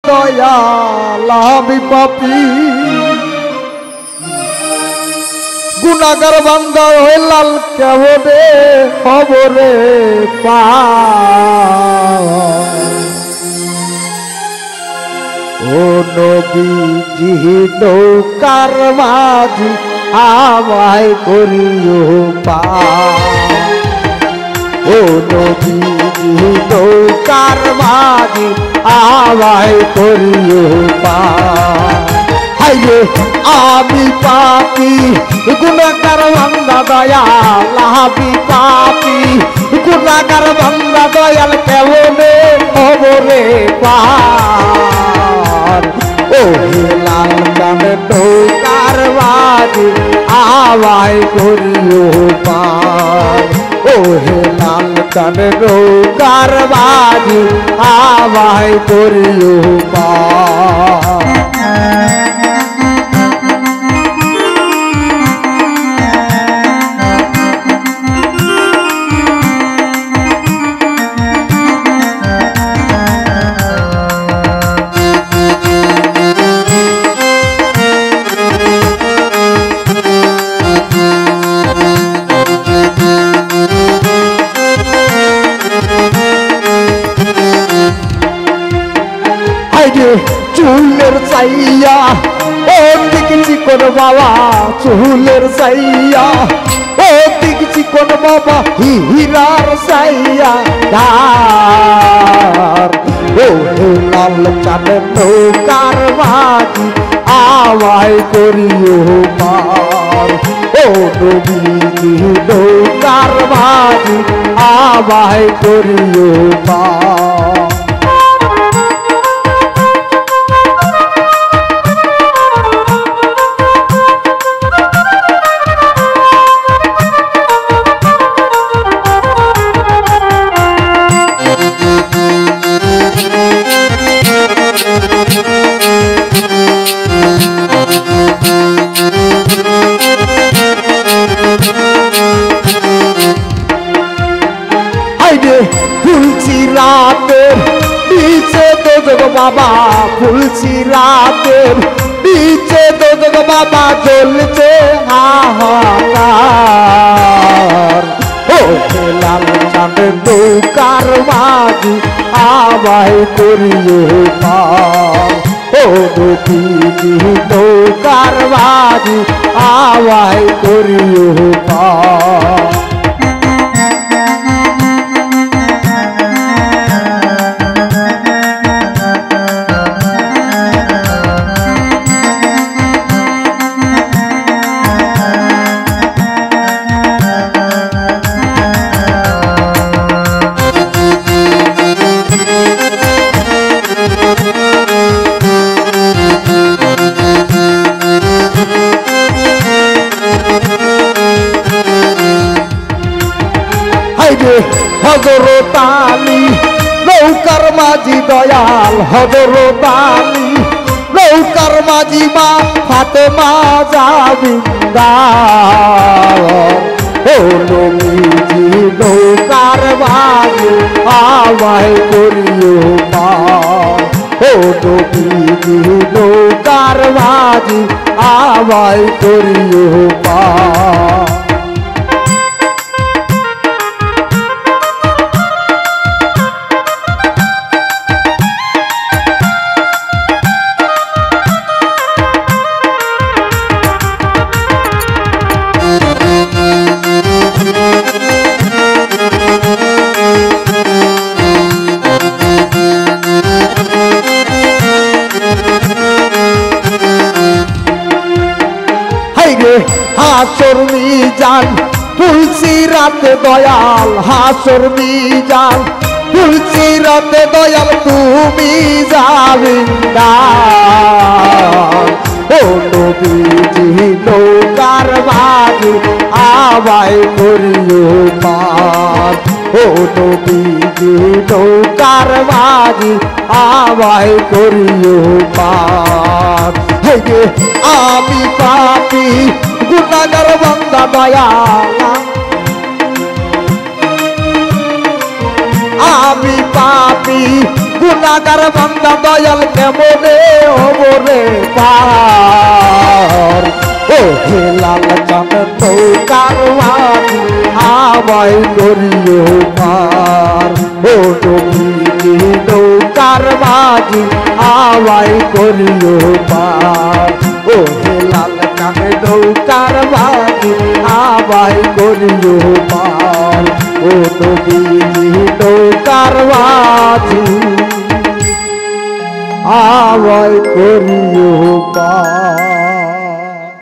দয়াল আমি পাপী গুনাহগার বান্দা হইলাল কেমনে খবরে ও নবীজি নৌকার মাঝি আমায় করিও ও নবীজি নৌকার মাঝি আমায় করিও হাইরে আমি পাপী গুনাহগার বান্দা দয়াল আমি পাপী গুনাহগার বান্দা দয়াল কেমনে খবরে ও লাল চাঁদ নৌকার মাঝি আমায় করিও ও হে লাল চাঁদ নৌকার মাঝি আমায় করিও চুলের চাইয়া ও দিক চিকন বাবা চুলের চাইয়া ও দিক চিকন বাবা হীরার চাইয়া ও লাল চাঁদ নৌকার মাঝি আমায় করিও ও নবীজি নৌকার মাঝি আমায় করিও ফুলছি রাতের নিচে দোজক বাবা ফুলছি রাতের নিচে দোজক বাবা জ্বলছে হাহাকার ও লাল চাঁদ নৌকার মাঝি আমায় করিও ও নবীজি নৌকার মাঝি আমায় করিও হযরত আলী নৌকার মাঝি দয়াল হযরত আলী নৌকার মাঝি মা ফাতেমা জাবিন্দার ও নবীজি নৌকার মাঝি আমায় করিও ও নবীজি নৌকার মাঝি আমায় করিও হাসর মিজান তুলসী রাতে দয়াল হাসর মিজান তুলসী রাতে দয়াল তুমি জামিনদার ও নবীজি নৌকার মাঝি আমায় করিও ও নবীজি নৌকার মাঝি আমায় করিও আমি পাপী গুনাহগার বান্দা দয়াল আমি পাপী গুনাহগার বান্দা দয়াল কেমনে ওরে পার ও হে লাল চাঁদ নৌকার মাঝি আমায় করিও পার ও নবীজি নৌকার মাঝি আমায় করিও পার ও হে লাল চাঁদ নৌকার মাঝি আমায় করিও পার ও নবীজি নৌকার মাঝি আমায় করিও পার।